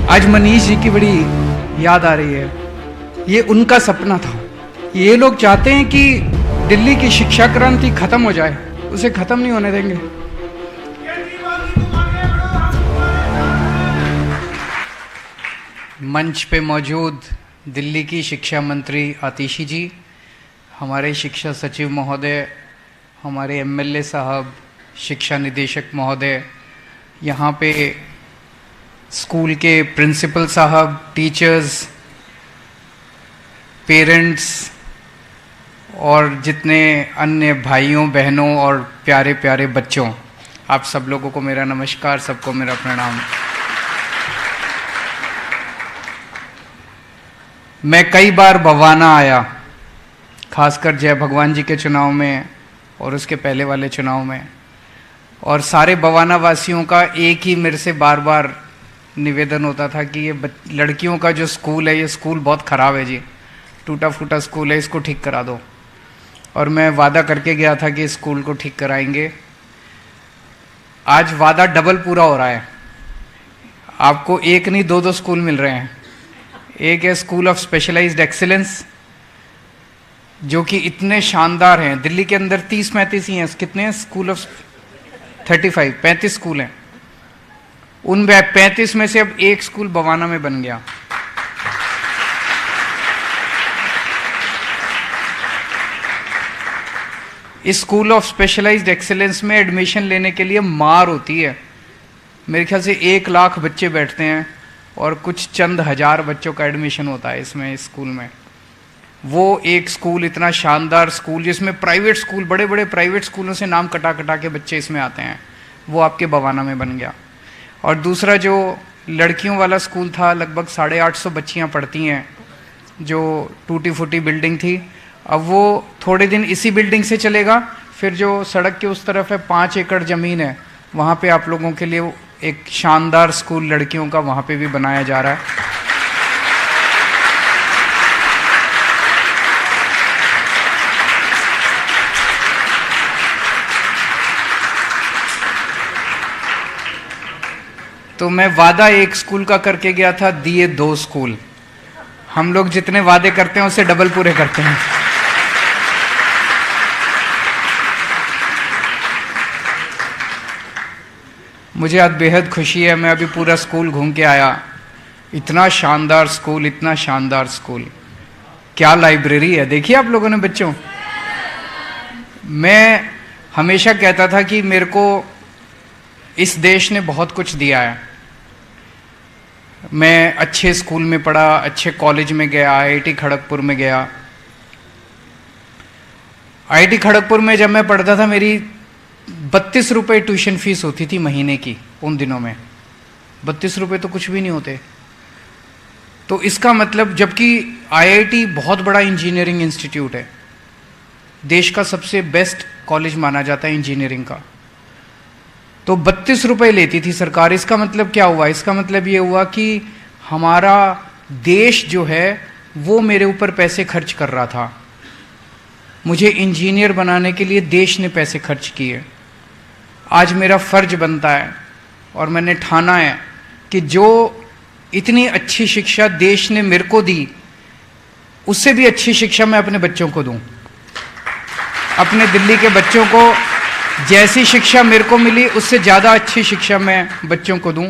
आज मनीष जी की बड़ी याद आ रही है। ये उनका सपना था। ये लोग चाहते हैं कि दिल्ली की शिक्षा क्रांति खत्म हो जाए, उसे खत्म नहीं होने देंगे। मंच पे मौजूद दिल्ली की शिक्षा मंत्री आतिशी जी, हमारे शिक्षा सचिव महोदय, हमारे एमएलए साहब, शिक्षा निदेशक महोदय, यहाँ पे स्कूल के प्रिंसिपल साहब, टीचर्स, पेरेंट्स और जितने अन्य भाइयों बहनों और प्यारे प्यारे बच्चों, आप सब लोगों को मेरा नमस्कार, सबको मेरा प्रणाम। मैं कई बार बवाना आया, खासकर जय भगवान जी के चुनाव में और उसके पहले वाले चुनाव में, और सारे बवाना वासियों का एक ही मेरे से बार बार निवेदन होता था कि ये लड़कियों का जो स्कूल है, ये स्कूल बहुत ख़राब है जी, टूटा फूटा स्कूल है, इसको ठीक करा दो। और मैं वादा करके गया था कि इस स्कूल को ठीक कराएंगे। आज वादा डबल पूरा हो रहा है। आपको एक नहीं दो स्कूल मिल रहे हैं। एक है स्कूल ऑफ स्पेशलाइज्ड एक्सीलेंस, जो कि इतने शानदार हैं। दिल्ली के अंदर 30-35 ही हैं। कितने हैं स्कूल ऑफ 35 स्कूल हैं। उन 35 में से अब एक स्कूल बवाना में बन गया। इस स्कूल ऑफ स्पेशलाइज्ड एक्सीलेंस में एडमिशन लेने के लिए मार होती है। मेरे ख्याल से 1 लाख बच्चे बैठते हैं और कुछ चंद हजार बच्चों का एडमिशन होता है इसमें, इस स्कूल में। वो एक स्कूल, इतना शानदार स्कूल, जिसमें प्राइवेट स्कूल, बड़े बड़े प्राइवेट स्कूलों से नाम कटा कटा के बच्चे इसमें आते हैं, वो आपके बवाना में बन गया। और दूसरा जो लड़कियों वाला स्कूल था, लगभग 850 बच्चियाँ पढ़ती हैं, जो टूटी फूटी बिल्डिंग थी, अब वो थोड़े दिन इसी बिल्डिंग से चलेगा। फिर जो सड़क के उस तरफ है, 5 एकड़ ज़मीन है, वहाँ पे आप लोगों के लिए एक शानदार स्कूल लड़कियों का वहाँ पे भी बनाया जा रहा है। तो मैं वादा एक स्कूल का करके गया था, दिए 2 स्कूल। हम लोग जितने वादे करते हैं उससे डबल पूरे करते हैं। मुझे आज बेहद खुशी है। मैं अभी पूरा स्कूल घूम के आया। इतना शानदार स्कूल, इतना शानदार स्कूल। क्या लाइब्रेरी है, देखिए आप लोगों ने बच्चों। मैं हमेशा कहता था कि मेरे को इस देश ने बहुत कुछ दिया है। मैं अच्छे स्कूल में पढ़ा, अच्छे कॉलेज में गया, आईआईटी खड़गपुर में गया। आईआईटी खड़गपुर में जब मैं पढ़ता था, मेरी 32 रुपये ट्यूशन फीस होती थी महीने की। उन दिनों में 32 रुपये तो कुछ भी नहीं होते। तो इसका मतलब, जबकि आईआईटी बहुत बड़ा इंजीनियरिंग इंस्टीट्यूट है, देश का सबसे बेस्ट कॉलेज माना जाता है इंजीनियरिंग का, तो 32 रुपये लेती थी सरकार। इसका मतलब क्या हुआ? इसका मतलब ये हुआ कि हमारा देश जो है वो मेरे ऊपर पैसे खर्च कर रहा था। मुझे इंजीनियर बनाने के लिए देश ने पैसे खर्च किए। आज मेरा फर्ज बनता है और मैंने ठाना है कि जो इतनी अच्छी शिक्षा देश ने मेरे को दी, उससे भी अच्छी शिक्षा मैं अपने बच्चों को दूं। अपने दिल्ली के बच्चों को जैसी शिक्षा मेरे को मिली, उससे ज़्यादा अच्छी शिक्षा मैं बच्चों को दूं।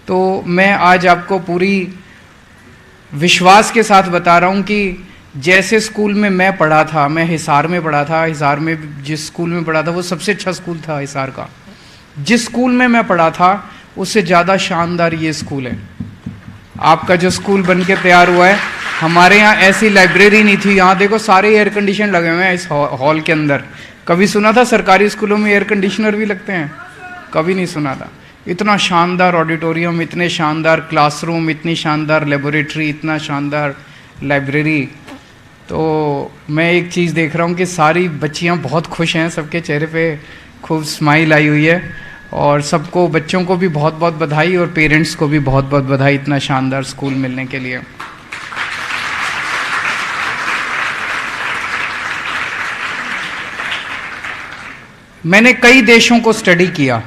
तो मैं आज आपको पूरी विश्वास के साथ बता रहा हूं कि जैसे स्कूल में मैं पढ़ा था, मैं हिसार में पढ़ा था, हिसार में जिस स्कूल में पढ़ा था वो सबसे अच्छा स्कूल था हिसार का। जिस स्कूल में मैं पढ़ा था उससे ज़्यादा शानदार ये स्कूल है। आपका जो स्कूल बन के तैयार हुआ है, हमारे यहाँ ऐसी लाइब्रेरी नहीं थी। यहाँ देखो सारे एयर कंडीशन लगे हुए हैं इस हॉल के अंदर। कभी सुना था सरकारी स्कूलों में एयर कंडीशनर भी लगते हैं? कभी नहीं सुना था। इतना शानदार ऑडिटोरियम, इतने शानदार क्लासरूम, इतनी शानदार लेबोरेटरी, इतना शानदार लाइब्रेरी। तो मैं एक चीज़ देख रहा हूँ कि सारी बच्चियाँ बहुत खुश हैं, सबके चेहरे पे खूब स्माइल आई हुई है। और सबको, बच्चों को भी बहुत बहुत बधाई और पेरेंट्स को भी बहुत बहुत बधाई इतना शानदार स्कूल मिलने के लिए। मैंने कई देशों को स्टडी किया।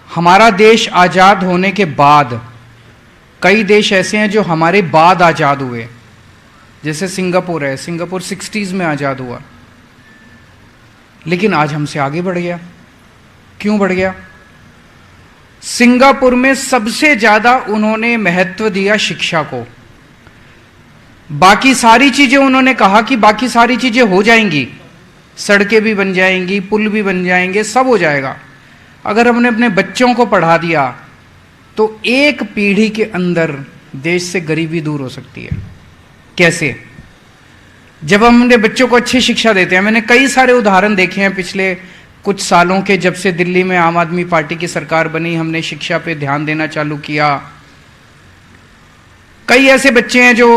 हमारा देश आज़ाद होने के बाद कई देश ऐसे हैं जो हमारे बाद आज़ाद हुए, जैसे सिंगापुर है। सिंगापुर 60s में आज़ाद हुआ, लेकिन आज हमसे आगे बढ़ गया। क्यों बढ़ गया? सिंगापुर में सबसे ज़्यादा उन्होंने महत्व दिया शिक्षा को। बाकी सारी चीज़ें उन्होंने कहा कि बाकी सारी चीज़ें हो जाएंगी, सड़कें भी बन जाएंगी, पुल भी बन जाएंगे, सब हो जाएगा। अगर हमने अपने बच्चों को पढ़ा दिया तो एक पीढ़ी के अंदर देश से गरीबी दूर हो सकती है। कैसे? जब हम अपने बच्चों को अच्छी शिक्षा देते हैं। मैंने कई सारे उदाहरण देखे हैं पिछले कुछ सालों के, जब से दिल्ली में आम आदमी पार्टी की सरकार बनी, हमने शिक्षा पे ध्यान देना चालू किया। कई ऐसे बच्चे हैं जो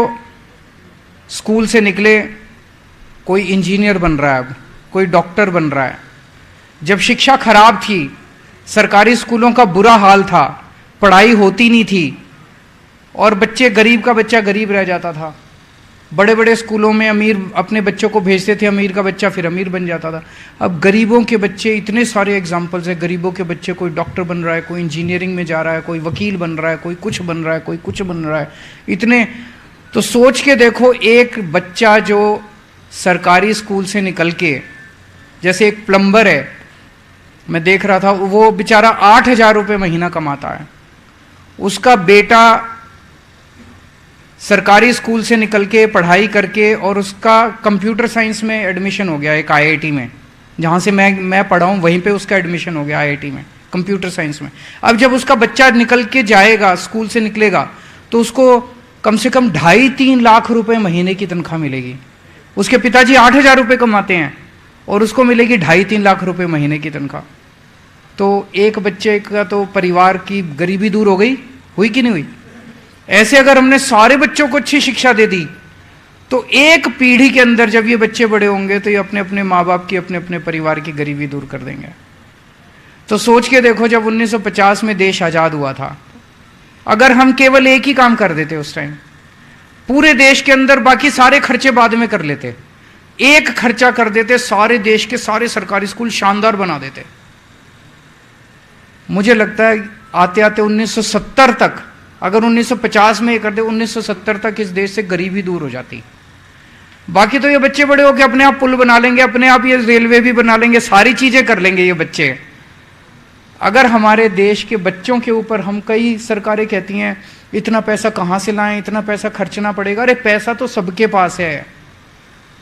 स्कूल से निकले, कोई इंजीनियर बन रहा है, कोई डॉक्टर बन रहा है। जब शिक्षा खराब थी, सरकारी स्कूलों का बुरा हाल था, पढ़ाई होती नहीं थी और बच्चे, गरीब का बच्चा गरीब रह जाता था। बड़े बड़े स्कूलों में अमीर अपने बच्चों को भेजते थे, अमीर का बच्चा फिर अमीर बन जाता था। अब गरीबों के बच्चे, इतने सारे एग्जाम्पल्स हैं, गरीबों के बच्चे, कोई डॉक्टर बन रहा है, कोई इंजीनियरिंग में जा रहा है, कोई वकील बन रहा है, कोई कुछ बन रहा है, कोई कुछ बन रहा है। इतने, तो सोच के देखो, एक बच्चा जो सरकारी स्कूल से निकल के, जैसे एक प्लम्बर है, मैं देख रहा था, वो बेचारा 8,000 रुपये महीना कमाता है। उसका बेटा सरकारी स्कूल से निकल के पढ़ाई करके, और उसका कंप्यूटर साइंस में एडमिशन हो गया एक IIT में, जहाँ से मैं पढ़ा हूँ, वहीं पे उसका एडमिशन हो गया IIT में, कंप्यूटर साइंस में। अब जब उसका बच्चा निकल के जाएगा, स्कूल से निकलेगा, तो उसको कम से कम 2.5-3 लाख रुपए महीने की तनख्वाह मिलेगी। उसके पिताजी 8,000 रुपये कमाते हैं और उसको मिलेगी 2.5-3 लाख रुपए महीने की तनख्वाह। तो एक बच्चे का तो परिवार की गरीबी दूर हो गई, हुई कि नहीं हुई? ऐसे अगर हमने सारे बच्चों को अच्छी शिक्षा दे दी तो एक पीढ़ी के अंदर जब ये बच्चे बड़े होंगे तो ये अपने अपने माँ बाप की, अपने अपने परिवार की गरीबी दूर कर देंगे। तो सोच के देखो, जब 1950 में देश आज़ाद हुआ था, अगर हम केवल एक ही काम कर देते उस टाइम, पूरे देश के अंदर, बाकी सारे खर्चे बाद में कर लेते, एक खर्चा कर देते, सारे देश के सारे सरकारी स्कूल शानदार बना देते। मुझे लगता है आते आते 1970 तक, अगर 1950 में ये कर दे, 1970 तक इस देश से गरीबी दूर हो जाती। बाकी तो ये बच्चे बड़े होकर अपने आप पुल बना लेंगे, अपने आप ये रेलवे भी बना लेंगे, सारी चीजें कर लेंगे ये बच्चे। अगर हमारे देश के बच्चों के ऊपर हम, कई सरकारें कहती हैं इतना पैसा कहाँ से लाएं, इतना पैसा खर्चना पड़ेगा। अरे पैसा तो सबके पास है,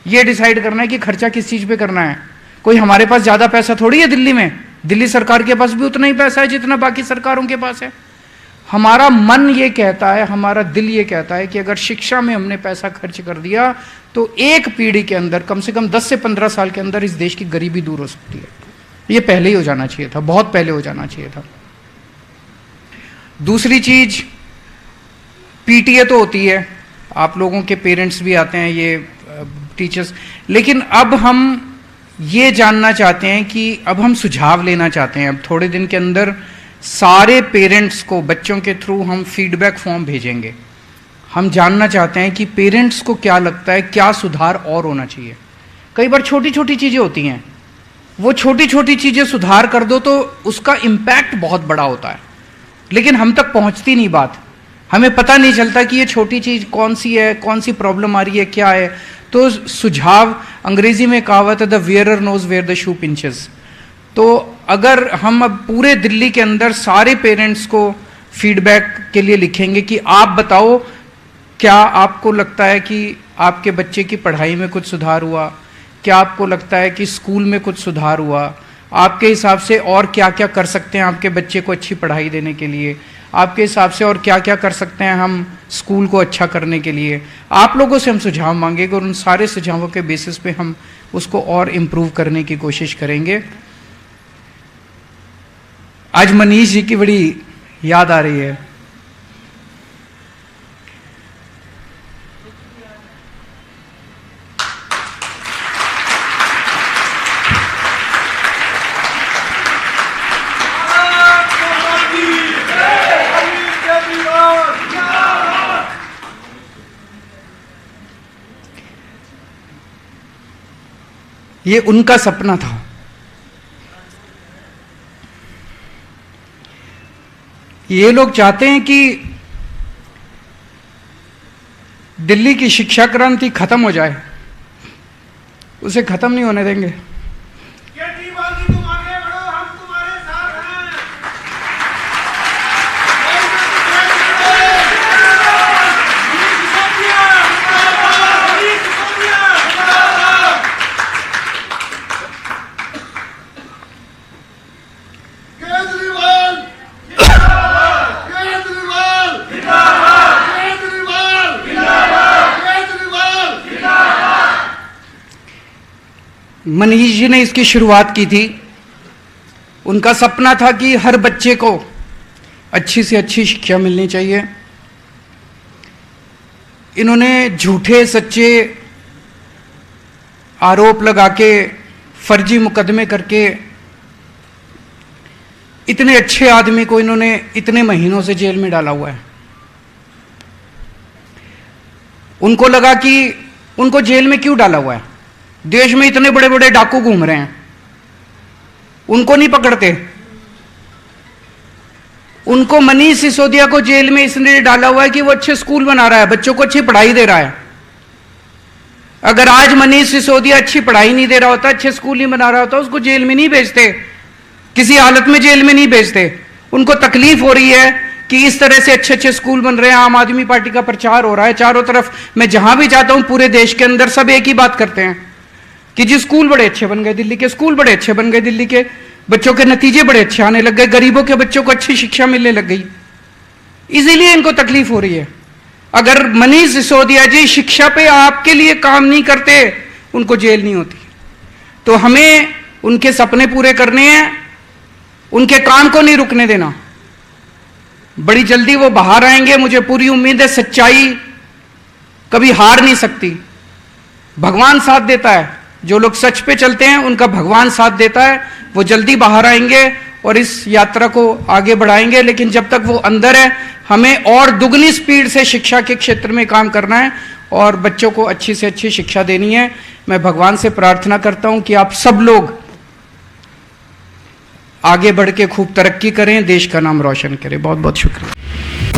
ये डिसाइड करना है कि खर्चा किस चीज पे करना है। कोई हमारे पास ज्यादा पैसा थोड़ी है दिल्ली में, दिल्ली सरकार के पास भी उतना ही पैसा है जितना बाकी सरकारों के पास है। हमारा मन ये कहता है, हमारा दिल ये कहता है कि अगर शिक्षा में हमने पैसा खर्च कर दिया तो एक पीढ़ी के अंदर, कम से कम 10 से 15 साल के अंदर, इस देश की गरीबी दूर हो सकती है। ये पहले ही हो जाना चाहिए था, बहुत पहले हो जाना चाहिए था। दूसरी चीज, PTA तो होती है, आप लोगों के पेरेंट्स भी आते हैं, ये टीचर्स, लेकिन अब हम ये जानना चाहते हैं कि अब हम सुझाव लेना चाहते हैं। अब थोड़े दिन के अंदर सारे पेरेंट्स को बच्चों के थ्रू हम फीडबैक फॉर्म भेजेंगे। हम जानना चाहते हैं कि पेरेंट्स को क्या लगता है, क्या सुधार और होना चाहिए। कई बार छोटी छोटी चीज़ें होती हैं, वो छोटी छोटी चीज़ें सुधार कर दो तो उसका इम्पैक्ट बहुत बड़ा होता है, लेकिन हम तक पहुंचती नहीं बात। हमें पता नहीं चलता कि ये छोटी चीज़ कौन सी है, कौन सी प्रॉब्लम आ रही है, क्या है। तो सुझाव, अंग्रेजी में कहावत है, the wearer knows where the shoe pinches. तो अगर हम अब पूरे दिल्ली के अंदर सारे पेरेंट्स को फीडबैक के लिए लिखेंगे कि आप बताओ, क्या आपको लगता है कि आपके बच्चे की पढ़ाई में कुछ सुधार हुआ, क्या आपको लगता है कि स्कूल में कुछ सुधार हुआ, आपके हिसाब से और क्या क्या कर सकते हैं आपके बच्चे को अच्छी पढ़ाई देने के लिए, आपके हिसाब से और क्या क्या कर सकते हैं हम स्कूल को अच्छा करने के लिए। आप लोगों से हम सुझाव मांगेंगे और उन सारे सुझावों के बेसिस पे हम उसको और इम्प्रूव करने की कोशिश करेंगे। आज मनीष जी की बड़ी याद आ रही है। ये उनका सपना था। ये लोग चाहते हैं कि दिल्ली की शिक्षा क्रांति खत्म हो जाए, उसे खत्म नहीं होने देंगे। तुम आगे बढ़ो, हम तुम्हारे साथ हैं। केजरीवाल केजरीवाल केजरीवाल केजरीवाल। मनीष जी ने इसकी शुरुआत की थी। उनका सपना था कि हर बच्चे को अच्छी से अच्छी शिक्षा मिलनी चाहिए। इन्होंने झूठे सच्चे आरोप लगा के, फर्जी मुकदमे करके इतने अच्छे आदमी को इन्होंने इतने महीनों से जेल में डाला हुआ है। उनको लगा कि उनको जेल में क्यों डाला हुआ है, देश में इतने बड़े बड़े डाकू घूम रहे हैं, उनको नहीं पकड़ते। उनको मनीष सिसोदिया को जेल में इसलिए डाला हुआ है कि वो अच्छे स्कूल बना रहा है, बच्चों को अच्छी पढ़ाई दे रहा है। अगर आज मनीष सिसोदिया अच्छी पढ़ाई नहीं दे रहा होता, अच्छे स्कूल नहीं बना रहा होता, उसको जेल में नहीं भेजते, किसी हालत में जेल में नहीं भेजते। उनको तकलीफ हो रही है कि इस तरह से अच्छे अच्छे स्कूल बन रहे हैं, आम आदमी पार्टी का प्रचार हो रहा है चारों तरफ। मैं जहां भी जाता हूं पूरे देश के अंदर सब एक ही बात करते हैं कि जी स्कूल बड़े अच्छे बन गए, दिल्ली के स्कूल बड़े अच्छे बन गए, दिल्ली के बच्चों के नतीजे बड़े अच्छे आने लग गए, गरीबों के बच्चों को अच्छी शिक्षा मिलने लग गई। इसीलिए इनको तकलीफ हो रही है। अगर मनीष सिसोदिया जी शिक्षा पे आपके लिए काम नहीं करते, उनको जेल नहीं होती। तो हमें उनके सपने पूरे करने हैं, उनके काम को नहीं रुकने देना। बड़ी जल्दी वो बाहर आएंगे, मुझे पूरी उम्मीद है। सच्चाई कभी हार नहीं सकती, भगवान साथ देता है। जो लोग सच पे चलते हैं उनका भगवान साथ देता है। वो जल्दी बाहर आएंगे और इस यात्रा को आगे बढ़ाएंगे। लेकिन जब तक वो अंदर है, हमें और दुगनी स्पीड से शिक्षा के क्षेत्र में काम करना है और बच्चों को अच्छी से अच्छी शिक्षा देनी है। मैं भगवान से प्रार्थना करता हूं कि आप सब लोग आगे बढ़ के खूब तरक्की करें, देश का नाम रोशन करें। बहुत बहुत शुक्रिया।